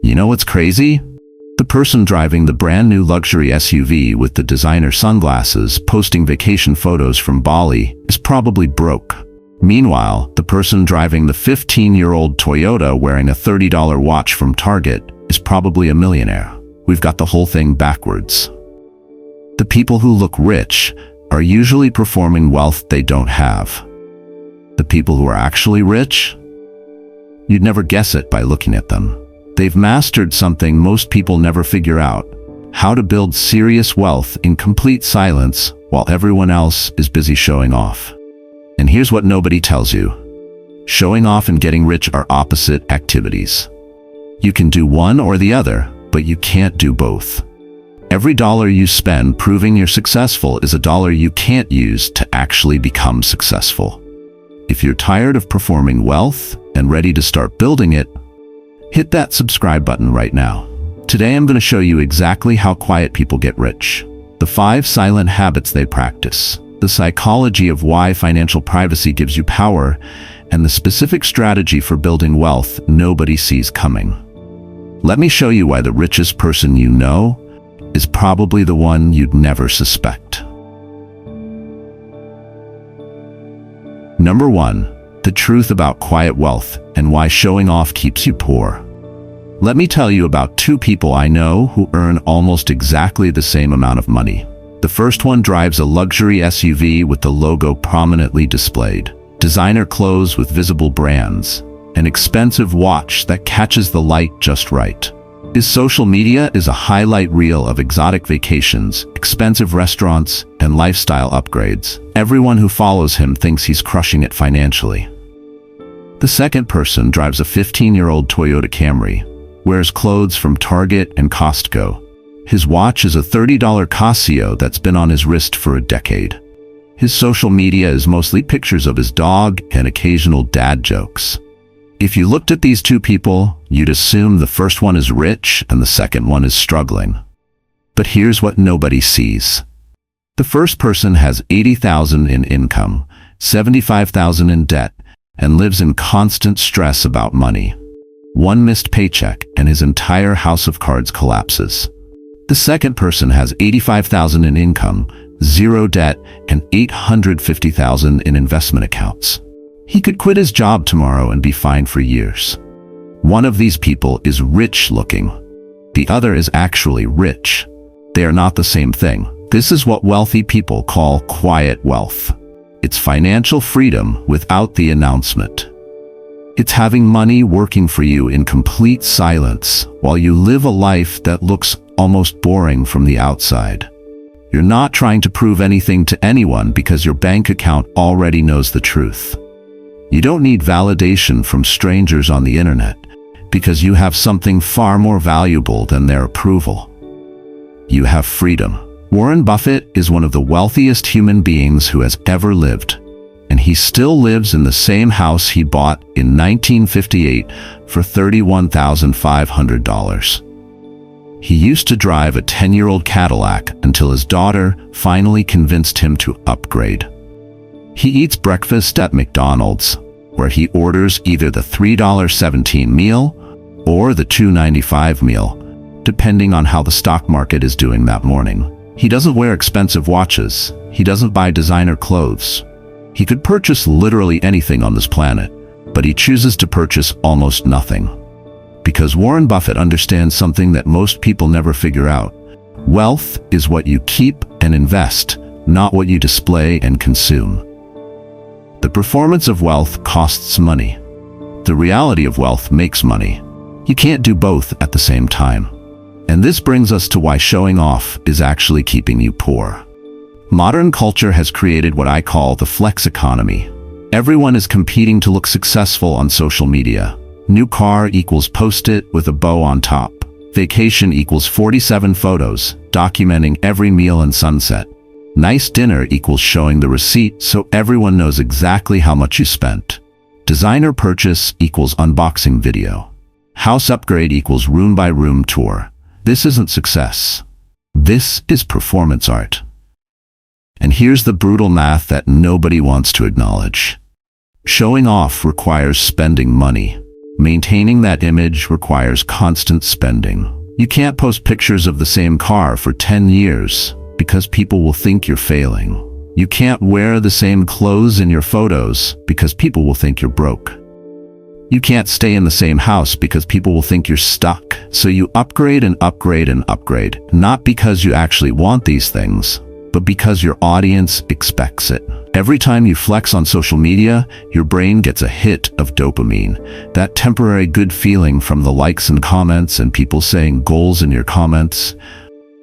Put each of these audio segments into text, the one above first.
You know what's crazy? The person driving the brand new luxury SUV with the designer sunglasses posting vacation photos from Bali is probably broke. Meanwhile, the person driving the 15-year-old Toyota wearing a $30 watch from Target is probably a millionaire. We've got the whole thing backwards. The people who look rich are usually performing wealth they don't have. The people who are actually rich? You'd never guess it by looking at them. They've mastered something most people never figure out: how to build serious wealth in complete silence while everyone else is busy showing off. And here's what nobody tells you. Showing off and getting rich are opposite activities. You can do one or the other, but you can't do both. Every dollar you spend proving you're successful is a dollar you can't use to actually become successful. If you're tired of performing wealth and ready to start building it, hit that subscribe button right now. Today I'm going to show you exactly how quiet people get rich, the 5 silent habits they practice, the psychology of why financial privacy gives you power, and the specific strategy for building wealth nobody sees coming. Let me show you why the richest person you know is probably the one you'd never suspect. Number 1. The truth about quiet wealth and why showing off keeps you poor. Let me tell you about 2 people I know who earn almost exactly the same amount of money. The first one drives a luxury SUV with the logo prominently displayed, designer clothes with visible brands, an expensive watch that catches the light just right. His social media is a highlight reel of exotic vacations, expensive restaurants, and lifestyle upgrades. Everyone who follows him thinks he's crushing it financially. The second person drives a 15-year-old Toyota Camry, wears clothes from Target and Costco. His watch is a $30 Casio that's been on his wrist for a decade. His social media is mostly pictures of his dog and occasional dad jokes. If you looked at these 2 people, you'd assume the first one is rich and the second one is struggling. But here's what nobody sees. The first person has $80,000 in income, $75,000 in debt, and lives in constant stress about money. One missed paycheck and his entire house of cards collapses. The second person has $85,000 in income, 0 debt, and $850,000 in investment accounts. He could quit his job tomorrow and be fine for years. One of these people is rich looking. The other is actually rich. They are not the same thing. This is what wealthy people call quiet wealth. It's financial freedom without the announcement. It's having money working for you in complete silence while you live a life that looks almost boring from the outside. You're not trying to prove anything to anyone because your bank account already knows the truth. You don't need validation from strangers on the internet because you have something far more valuable than their approval. You have freedom. Warren Buffett is one of the wealthiest human beings who has ever lived, and he still lives in the same house he bought in 1958 for $31,500. He used to drive a 10-year-old Cadillac until his daughter finally convinced him to upgrade. He eats breakfast at McDonald's, where he orders either the $3.17 meal or the $2.95 meal, depending on how the stock market is doing that morning. He doesn't wear expensive watches. He doesn't buy designer clothes. He could purchase literally anything on this planet, but he chooses to purchase almost nothing. Because Warren Buffett understands something that most people never figure out. Wealth is what you keep and invest, not what you display and consume. The performance of wealth costs money. The reality of wealth makes money. You can't do both at the same time. And this brings us to why showing off is actually keeping you poor. Modern culture has created what I call the flex economy. Everyone is competing to look successful on social media. New car equals post-it with a bow on top. Vacation equals 47 photos, documenting every meal and sunset. Nice dinner equals showing the receipt so everyone knows exactly how much you spent. Designer purchase equals unboxing video. House upgrade equals room-by-room tour. This isn't success. This is performance art. And here's the brutal math that nobody wants to acknowledge. Showing off requires spending money. Maintaining that image requires constant spending. You can't post pictures of the same car for 10 years because people will think you're failing. You can't wear the same clothes in your photos because people will think you're broke. You can't stay in the same house because people will think you're stuck. So you upgrade and upgrade and upgrade, not because you actually want these things, but because your audience expects it. Every time you flex on social media, your brain gets a hit of dopamine, that temporary good feeling from the likes and comments and people saying goals in your comments.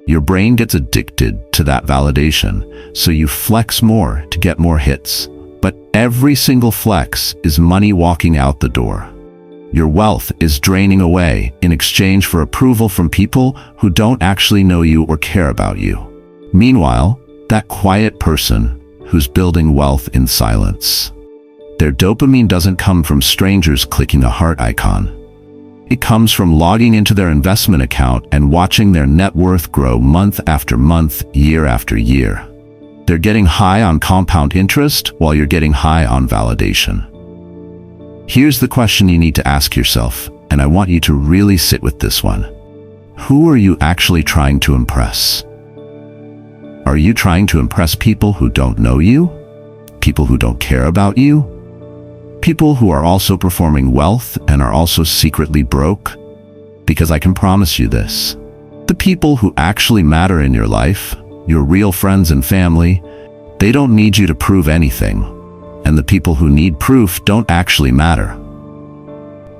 Your brain gets addicted to that validation, so you flex more to get more hits. But every single flex is money walking out the door. Your wealth is draining away in exchange for approval from people who don't actually know you or care about you. Meanwhile, that quiet person who's building wealth in silence, their dopamine doesn't come from strangers clicking a heart icon. It comes from logging into their investment account and watching their net worth grow month after month, year after year. They're getting high on compound interest while you're getting high on validation. Here's the question you need to ask yourself, and I want you to really sit with this one. Who are you actually trying to impress? Are you trying to impress people who don't know you? People who don't care about you? People who are also performing wealth and are also secretly broke? Because I can promise you this. The people who actually matter in your life, your real friends and family, they don't need you to prove anything. And the people who need proof don't actually matter.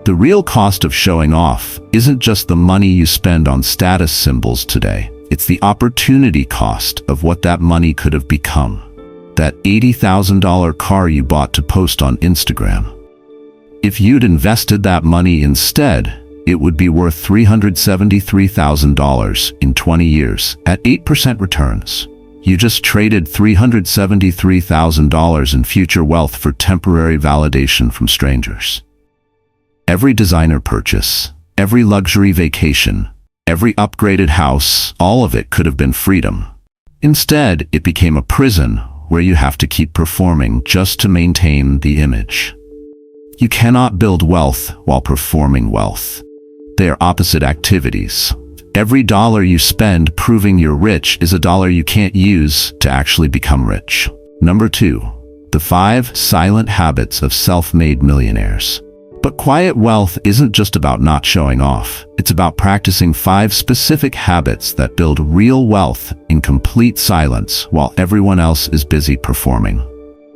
The real cost of showing off isn't just the money you spend on status symbols today. It's the opportunity cost of what that money could have become. That $80,000 car you bought to post on Instagram. If you'd invested that money instead, it would be worth $373,000 in 20 years at 8% returns. You just traded $373,000 in future wealth for temporary validation from strangers. Every designer purchase, every luxury vacation, every upgraded house, all of it could have been freedom. Instead, it became a prison where you have to keep performing just to maintain the image. You cannot build wealth while performing wealth. They are opposite activities. Every dollar you spend proving you're rich is a dollar you can't use to actually become rich. Number 2, the 5 silent habits of self-made millionaires. But quiet wealth isn't just about not showing off. It's about practicing 5 specific habits that build real wealth in complete silence while everyone else is busy performing.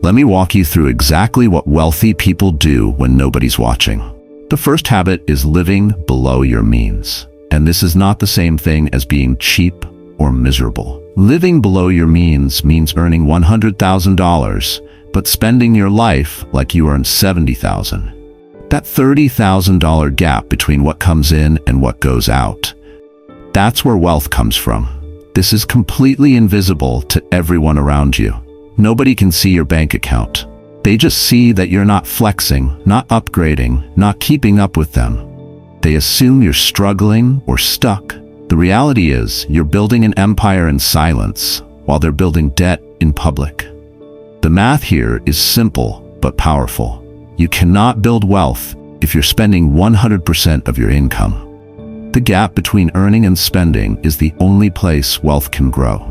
Let me walk you through exactly what wealthy people do when nobody's watching. The first habit is living below your means. And this is not the same thing as being cheap or miserable. Living below your means earning $100,000, but spending your life like you earn $70,000. That $30,000 gap between what comes in and what goes out. That's where wealth comes from. This is completely invisible to everyone around you. Nobody can see your bank account. They just see that you're not flexing, not upgrading, not keeping up with them. They assume you're struggling or stuck. The reality is you're building an empire in silence while they're building debt in public. The math here is simple but powerful. You cannot build wealth if you're spending 100% of your income. The gap between earning and spending is the only place wealth can grow.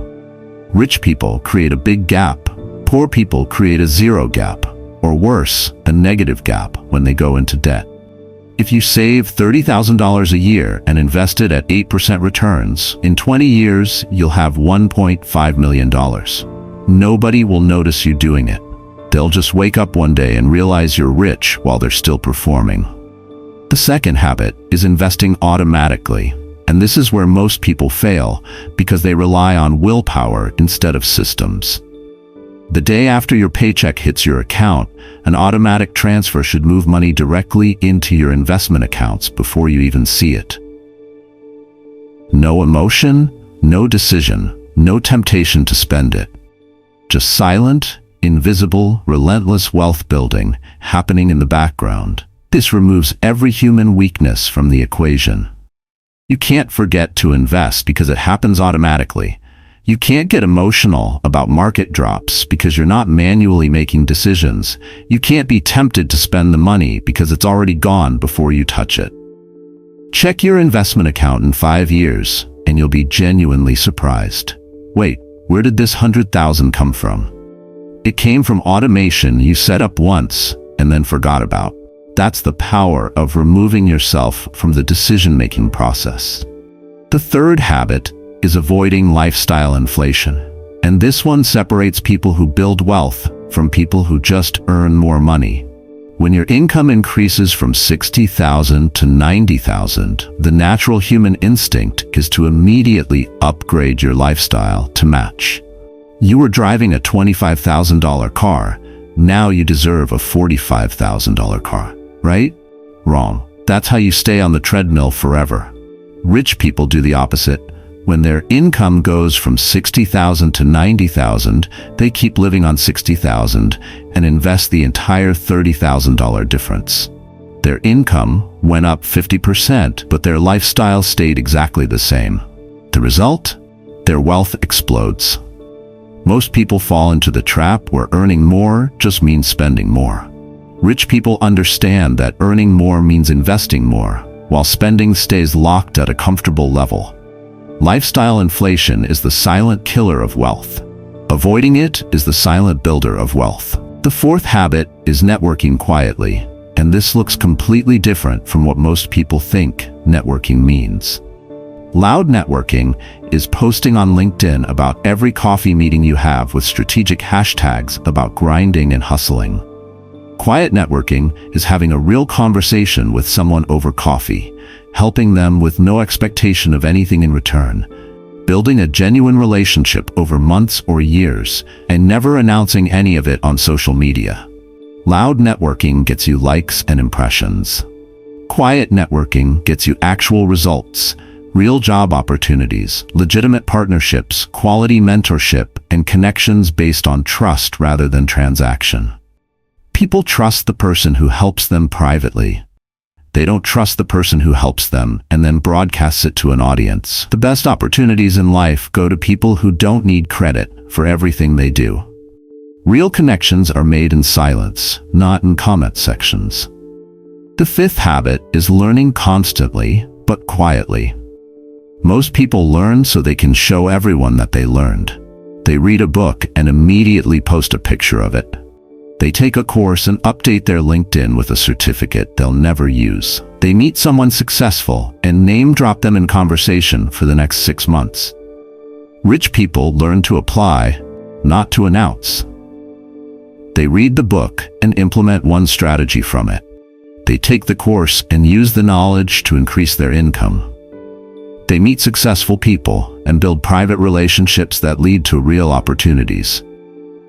Rich people create a big gap. Poor people create a zero gap, or worse, a negative gap when they go into debt. If you save $30,000 a year and invest it at 8% returns, in 20 years, you'll have $1.5 million. Nobody will notice you doing it. They'll just wake up one day and realize you're rich while they're still performing. The second habit is investing automatically. And this is where most people fail because they rely on willpower instead of systems. The day after your paycheck hits your account, an automatic transfer should move money directly into your investment accounts before you even see it. No emotion, no decision, no temptation to spend it. Just silent, invisible, relentless wealth building happening in the background. This removes every human weakness from the equation. You can't forget to invest because it happens automatically. You can't get emotional about market drops because you're not manually making decisions. You can't be tempted to spend the money because it's already gone before you touch it. Check your investment account in 5 years, and you'll be genuinely surprised. Wait, where did this 100,000 come from? It came from automation you set up once and then forgot about. That's the power of removing yourself from the decision-making process. The third habit is avoiding lifestyle inflation. And this one separates people who build wealth from people who just earn more money. When your income increases from 60,000 to 90,000, the natural human instinct is to immediately upgrade your lifestyle to match. You were driving a $25,000 car, now you deserve a $45,000 car, right? Wrong. That's how you stay on the treadmill forever. Rich people do the opposite. When their income goes from 60,000 to 90,000, they keep living on 60,000 and invest the entire $30,000 difference. Their income went up 50%, but their lifestyle stayed exactly the same. The result? Their wealth explodes. Most people fall into the trap where earning more just means spending more. Rich people understand that earning more means investing more, while spending stays locked at a comfortable level. Lifestyle inflation is the silent killer of wealth. Avoiding it is the silent builder of wealth. The fourth habit is networking quietly, and this looks completely different from what most people think networking means. Loud networking is posting on LinkedIn about every coffee meeting you have with strategic hashtags about grinding and hustling. Quiet networking is having a real conversation with someone over coffee, helping them with no expectation of anything in return, building a genuine relationship over months or years, and never announcing any of it on social media. Loud networking gets you likes and impressions. Quiet networking gets you actual results, real job opportunities, legitimate partnerships, quality mentorship, and connections based on trust rather than transaction. People trust the person who helps them privately. They don't trust the person who helps them and then broadcasts it to an audience. The best opportunities in life go to people who don't need credit for everything they do. Real connections are made in silence, not in comment sections. The fifth habit is learning constantly, but quietly. Most people learn so they can show everyone that they learned. They read a book and immediately post a picture of it. They take a course and update their LinkedIn with a certificate they'll never use. They meet someone successful and name drop them in conversation for the next 6 months. Rich people learn to apply, not to announce. They read the book and implement one strategy from it. They take the course and use the knowledge to increase their income. They meet successful people and build private relationships that lead to real opportunities.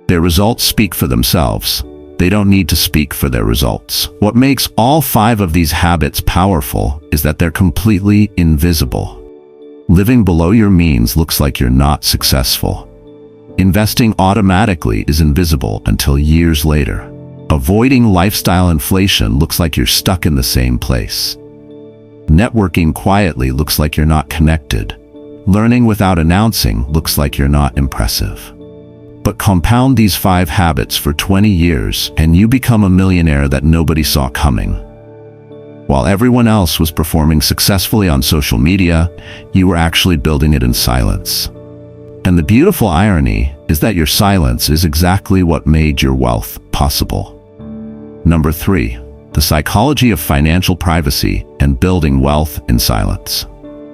Their results speak for themselves. They don't need to speak for their results. What makes all 5 of these habits powerful is that they're completely invisible. Living below your means looks like you're not successful. Investing automatically is invisible until years later. Avoiding lifestyle inflation looks like you're stuck in the same place. Networking quietly looks like you're not connected. Learning without announcing looks like you're not impressive. But compound these 5 habits for 20 years and you become a millionaire that nobody saw coming. While everyone else was performing successfully on social media, you were actually building it in silence. And the beautiful irony is that your silence is exactly what made your wealth possible. Number 3, the psychology of financial privacy and building wealth in silence.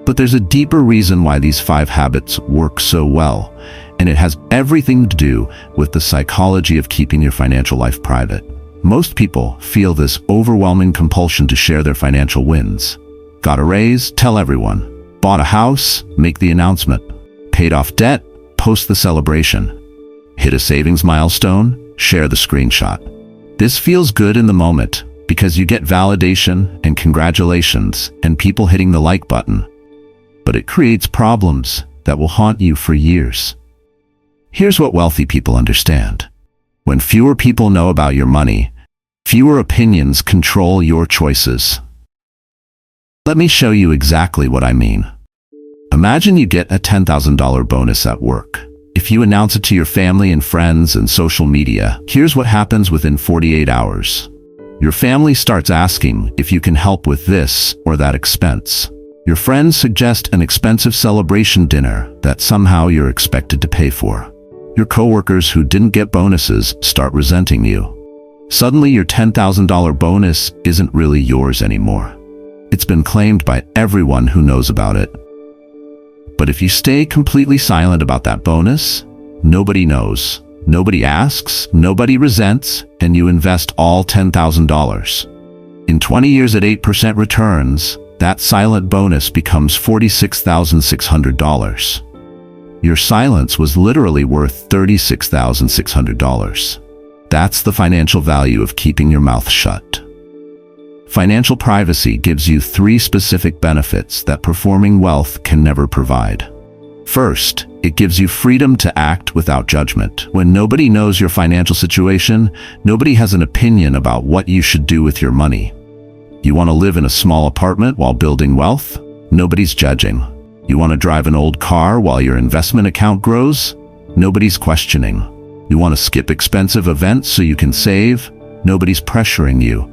But there's a deeper reason why these 5 habits work so well, and it has everything to do with the psychology of keeping your financial life private. Most people feel this overwhelming compulsion to share their financial wins. Got a raise? Tell everyone. Bought a house? Make the announcement. Paid off debt? Post the celebration. Hit a savings milestone? Share the screenshot. This feels good in the moment because you get validation and congratulations and people hitting the like button. But it creates problems that will haunt you for years. Here's what wealthy people understand. When fewer people know about your money, fewer opinions control your choices. Let me show you exactly what I mean. Imagine you get a $10,000 bonus at work. If you announce it to your family and friends and social media, here's what happens within 48 hours. Your family starts asking if you can help with this or that expense. Your friends suggest an expensive celebration dinner that somehow you're expected to pay for. Your coworkers who didn't get bonuses start resenting you. Suddenly your $10,000 bonus isn't really yours anymore. It's been claimed by everyone who knows about it. But if you stay completely silent about that bonus, nobody knows, nobody asks, nobody resents, and you invest all $10,000. In 20 years at 8% returns, that silent bonus becomes $46,600. Your silence was literally worth $36,600. That's the financial value of keeping your mouth shut. Financial privacy gives you 3 specific benefits that performing wealth can never provide. First, it gives you freedom to act without judgment. When nobody knows your financial situation, nobody has an opinion about what you should do with your money. You want to live in a small apartment while building wealth? Nobody's judging. You want to drive an old car while your investment account grows? Nobody's questioning. You want to skip expensive events so you can save? Nobody's pressuring you.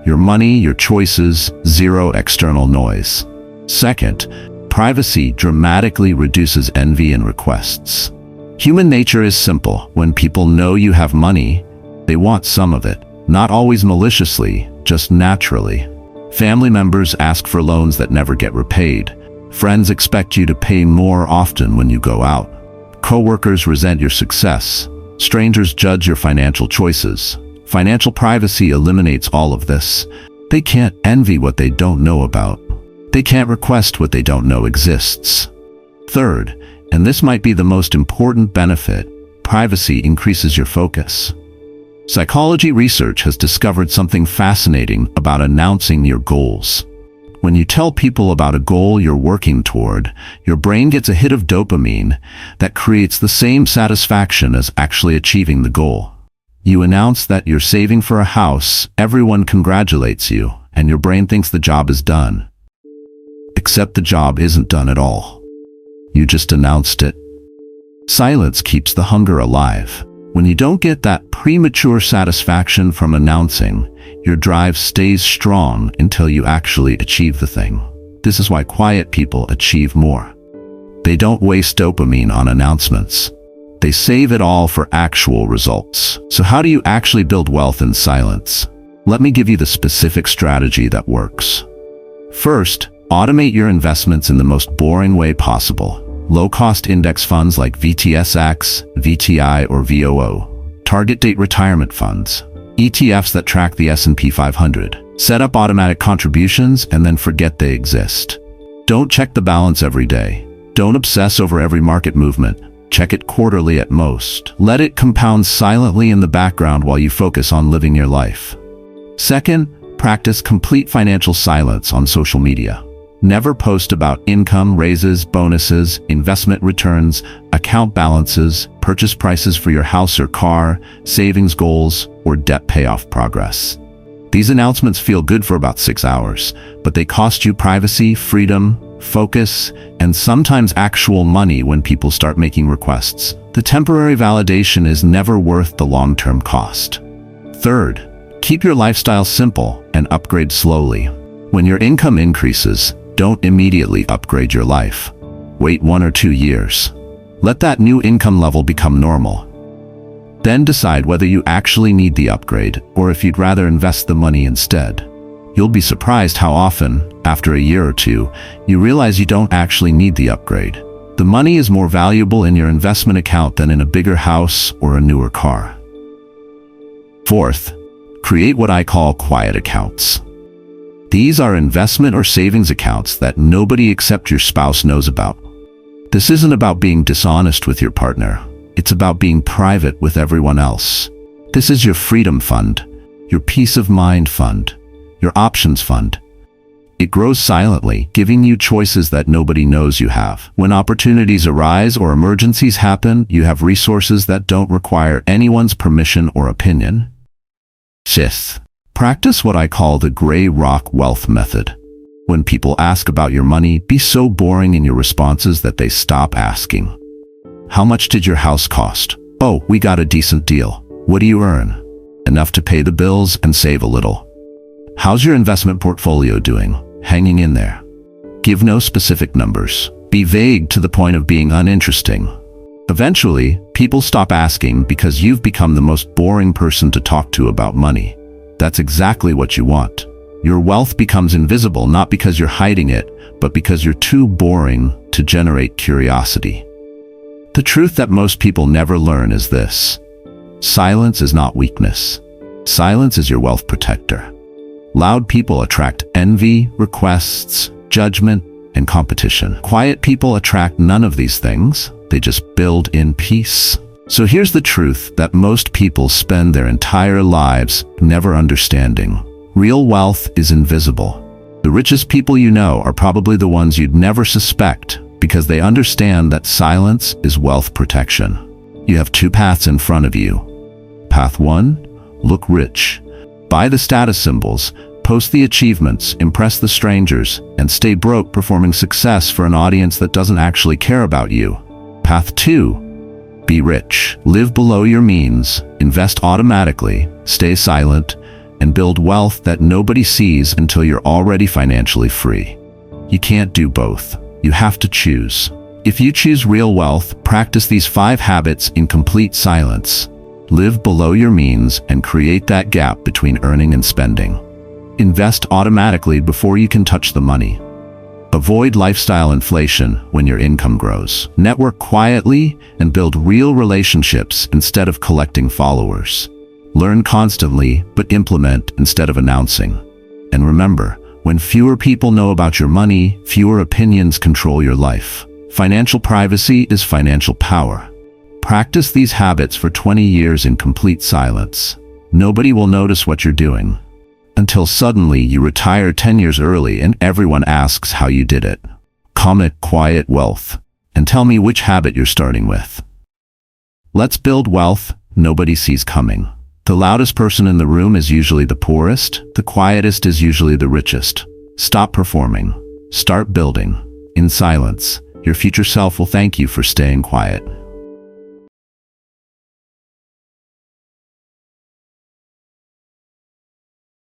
Your money, your choices, zero external noise. Second, privacy dramatically reduces envy and requests. Human nature is simple. When people know you have money, they want some of it. Not always maliciously, just naturally. Family members ask for loans that never get repaid. Friends expect you to pay more often when you go out. Coworkers resent your success. Strangers judge your financial choices. Financial privacy eliminates all of this. They can't envy what they don't know about. They can't request what they don't know exists. Third, and this might be the most important benefit, privacy increases your focus. Psychology research has discovered something fascinating about announcing your goals. When you tell people about a goal you're working toward, your brain gets a hit of dopamine that creates the same satisfaction as actually achieving the goal. You announce that you're saving for a house, everyone congratulates you, and your brain thinks the job is done. Except the job isn't done at all. You just announced it. Silence keeps the hunger alive. When you don't get that premature satisfaction from announcing, your drive stays strong until you actually achieve the thing. This is why quiet people achieve more. They don't waste dopamine on announcements. They save it all for actual results. So how do you actually build wealth in silence? Let me give you the specific strategy that works. First, automate your investments in the most boring way possible. Low-cost index funds like VTSX, VTI, or VOO. Target date retirement funds. ETFs that track the S&P 500. Set up automatic contributions and then forget they exist. Don't check the balance every day. Don't obsess over every market movement. Check it quarterly at most. Let it compound silently in the background while you focus on living your life. Second, practice complete financial silence on social media. Never post about income, raises, bonuses, investment returns, account balances, purchase prices for your house or car, savings goals, or debt payoff progress. These announcements feel good for about 6 hours, but they cost you privacy, freedom, focus, and sometimes actual money when people start making requests. The temporary validation is never worth the long-term cost. Third, keep your lifestyle simple and upgrade slowly. When your income increases, don't immediately upgrade your life. Wait 1 or 2 years. Let that new income level become normal. Then decide whether you actually need the upgrade or if you'd rather invest the money instead. You'll be surprised how often, after a year or two, you realize you don't actually need the upgrade. The money is more valuable in your investment account than in a bigger house or a newer car. Fourth, create what I call quiet accounts. These are investment or savings accounts that nobody except your spouse knows about. This isn't about being dishonest with your partner. It's about being private with everyone else. This is your freedom fund, your peace of mind fund, your options fund. It grows silently, giving you choices that nobody knows you have. When opportunities arise or emergencies happen, you have resources that don't require anyone's permission or opinion. Fifth, practice what I call the gray rock wealth method. When people ask about your money, be so boring in your responses that they stop asking. How much did your house cost? Oh, we got a decent deal. What do you earn? Enough to pay the bills and save a little. How's your investment portfolio doing? Hanging in there. Give no specific numbers. Be vague to the point of being uninteresting. Eventually, people stop asking because you've become the most boring person to talk to about money. That's exactly what you want. Your wealth becomes invisible not because you're hiding it, but because you're too boring to generate curiosity. The truth that most people never learn is this: silence is not weakness. Silence is your wealth protector. Loud people attract envy, requests, judgment, and competition. Quiet people attract none of these things. They just build in peace. So here's the truth that most people spend their entire lives never understanding. Real wealth is invisible. The richest people you know are probably the ones you'd never suspect because they understand that silence is wealth protection. You have two paths in front of you. Path 1, look rich. Buy the status symbols, post the achievements, impress the strangers, and stay broke performing success for an audience that doesn't actually care about you. Path 2, be rich. Live below your means, invest automatically, stay silent, and build wealth that nobody sees until you're already financially free. You can't do both. You have to choose. If you choose real wealth, practice these 5 habits in complete silence. Live below your means and create that gap between earning and spending. Invest automatically before you can touch the money. Avoid lifestyle inflation when your income grows. Network quietly and build real relationships instead of collecting followers. Learn constantly, but implement instead of announcing. And remember, when fewer people know about your money, fewer opinions control your life. Financial privacy is financial power. Practice these habits for 20 years in complete silence. Nobody will notice what you're doing. Until suddenly you retire 10 years early and everyone asks how you did it. Comment quiet wealth and tell me which habit you're starting with. Let's build wealth nobody sees coming. The loudest person in the room is usually the poorest. The quietest is usually the richest. Stop performing. Start building. In silence, your future self will thank you for staying quiet.